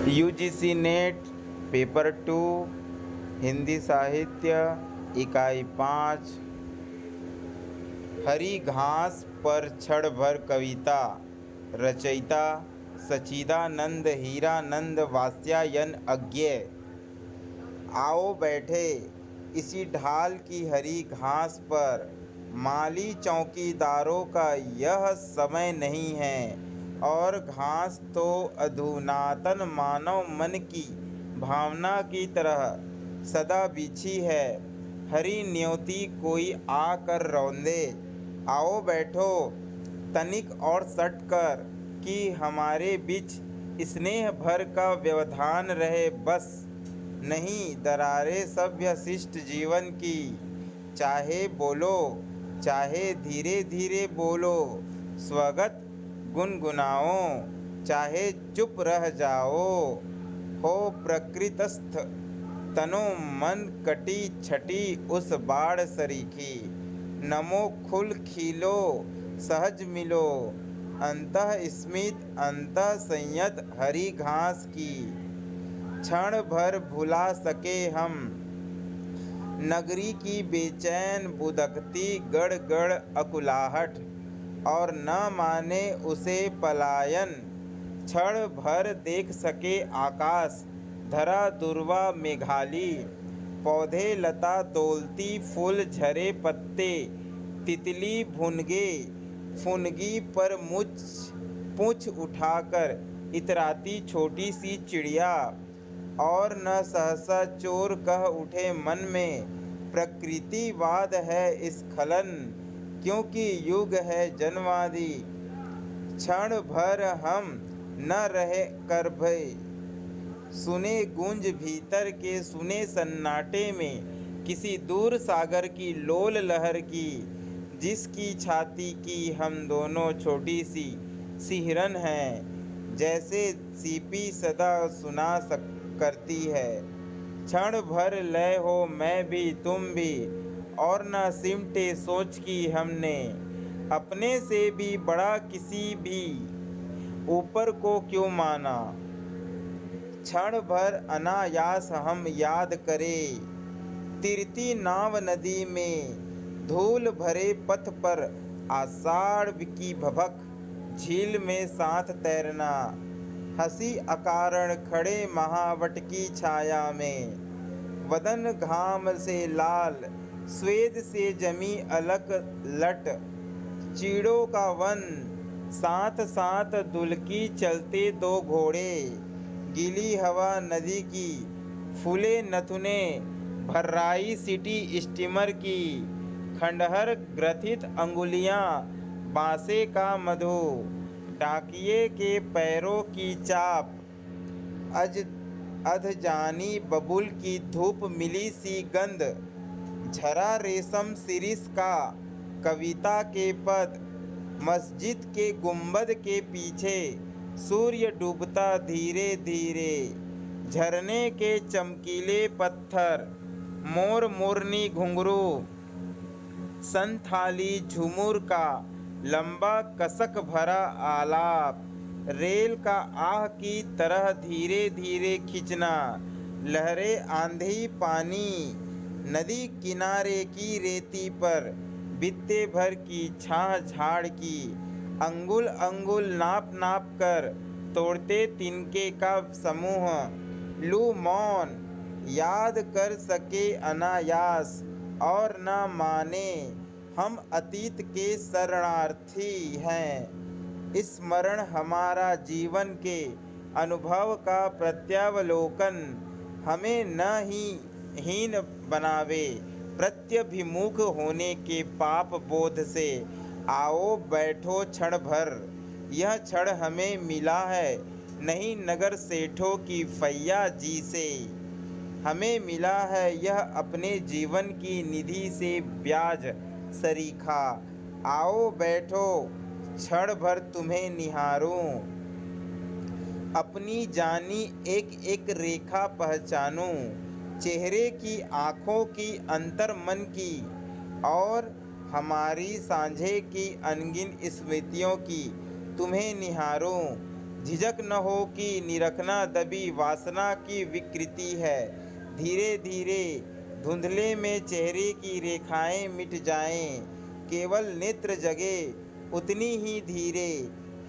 UGC net paper 2 Hindi साहित्य इकाई 5 हरी घास पर क्षण भर कविता। रचयिता सच्चिदानंद हीरानंद वात्स्यायन अज्ञेय। आओ बैठे इसी ढाल की हरी घास पर। माली चौकीदारों का यह समय नहीं है और घास तो अधुनातन मानव मन की भावना की तरह सदा बिछी है। हरी न्योती कोई आकर रौंदे। आओ बैठो तनिक और सट कर कि हमारे बीच स्नेह भर का व्यवधान रहे बस। नहीं दरारे सभ्य शिष्ट जीवन की। चाहे बोलो चाहे धीरे धीरे बोलो, स्वगत गुनगुनाओ चाहे चुप रह जाओ। हो प्रकृतस्थ तनो मन कटी छटी उस बाढ़ सरीखी। नमो खुल खिलो सहज मिलो, अंतः स्मित अंतः संयत हरी घास की। क्षण भर भुला सके हम नगरी की बेचैन बुदकती गड़ गड़ अकुलाहट, और न माने उसे पलायन। क्षण भर देख सके आकाश धरा दुर्वा मेघाली, पौधे लता तोलती फूल झरे पत्ते, तितली भुनगे फुनगी पर मुझ पूँछ उठाकर इतराती छोटी सी चिड़िया। और न सहसा चोर कह उठे मन में, प्रकृतिवाद है स्खलन क्योंकि युग है जनवादी। क्षण भर हम न रहे कर भय, सुने गूंज भीतर के सुने सन्नाटे में किसी दूर सागर की लोल लहर की, जिसकी छाती की हम दोनों छोटी सी सिहरन हैं, जैसे सीपी सदा सुना करती है। क्षण भर लय हो मैं भी तुम भी, और न सिमटे सोच की हमने अपने से भी बड़ा किसी भी ऊपर को क्यों माना। क्षण भर अनायास हम याद करें तिरती नाव नदी में, धूल भरे पथ पर आषाढ़ की भभक झील में साथ तैरना। हंसी अकारण खड़े महावट की छाया में, वदन घाम से लाल स्वेद से जमी अलक लट। चीड़ों का वन साथ साथ दुलकी चलते दो घोड़े, गीली हवा नदी की फूले नथुने भर्राई सिटी स्टीमर की, खंडहर ग्रथित अंगुलियां बांसे का मधु, डाकिये के पैरों की चाप, अधजानी बबुल की धूप मिली सी गंध, झरा रेशम शिरीष का कविता के पद, मस्जिद के गुंबद के पीछे सूर्य डूबता धीरे धीरे, झरने के चमकीले पत्थर, मोर मोरनी घुंघरू, संथाली झुमुर का लंबा कसक भरा आलाप, रेल का आह की तरह धीरे धीरे खिंचना, लहरें आंधी पानी, नदी किनारे की रेती पर बित्ते भर की छां झाड़ की, अंगुल अंगुल नाप नाप कर तोड़ते तिनके का समूह। लू मौन याद कर सके अनायास और न माने हम अतीत के शरणार्थी हैं। स्मरण हमारा जीवन के अनुभव का प्रत्यावलोकन हमें न ही हीन बनावे प्रत्यभिमुख होने के पाप बोध से। आओ बैठो क्षण भर, यह क्षण हमें मिला है नहीं नगर सेठों की फैया जी से, हमें मिला है यह अपने जीवन की निधि से ब्याज सरीखा। आओ बैठो क्षण भर तुम्हें निहारूं, अपनी जानी एक एक रेखा पहचानूं, चेहरे की आँखों की अंतर मन की, और हमारी सांझे की अनगिन स्मृतियों की तुम्हें निहारूं। झिझक न हो कि निरखना दबी वासना की विकृति है। धीरे धीरे धुंधले में चेहरे की रेखाएं मिट जाएं, केवल नेत्र जगे उतनी ही धीरे।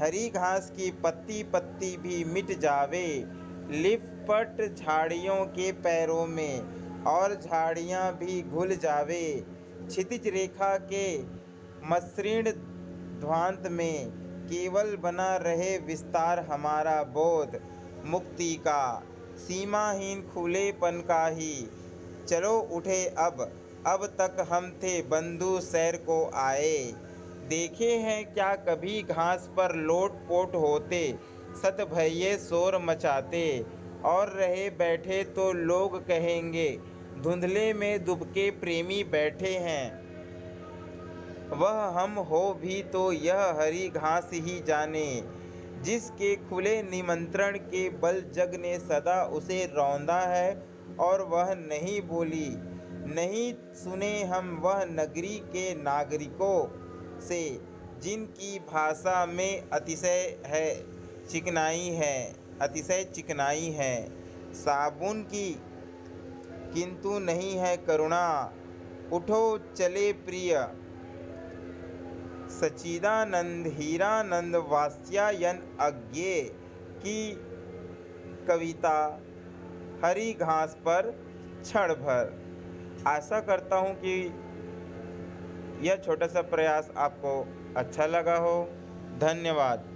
हरी घास की पत्ती पत्ती भी मिट जावे, लिपट झाड़ियों के पैरों में और झाड़ियां भी घुल जावे। क्षितिज रेखा के मसृण ध्वांत में केवल बना रहे विस्तार हमारा बोध मुक्ति का, सीमाहीन खुलेपन का ही। चलो उठे अब तक हम थे बंधु सैर को आए। देखे हैं क्या कभी घास पर लोट पोट होते, सत भये शोर मचाते, और रहे बैठे तो लोग कहेंगे धुंधले में दुबके प्रेमी बैठे हैं। वह हम हो भी तो यह हरी घास ही जाने, जिसके खुले निमंत्रण के बल जग ने सदा उसे रौंदा है और वह नहीं बोली। नहीं सुने हम वह नगरी के नागरिकों से, जिनकी भाषा में अतिशय चिकनाई है साबुन की, किंतु नहीं है करुणा। उठो चले प्रिय सच्चिदानंद हीरानंद वात्स्यायन अज्ञे की कविता हरी घास पर क्षण भर। आशा करता हूँ कि यह छोटा सा प्रयास आपको अच्छा लगा हो। धन्यवाद।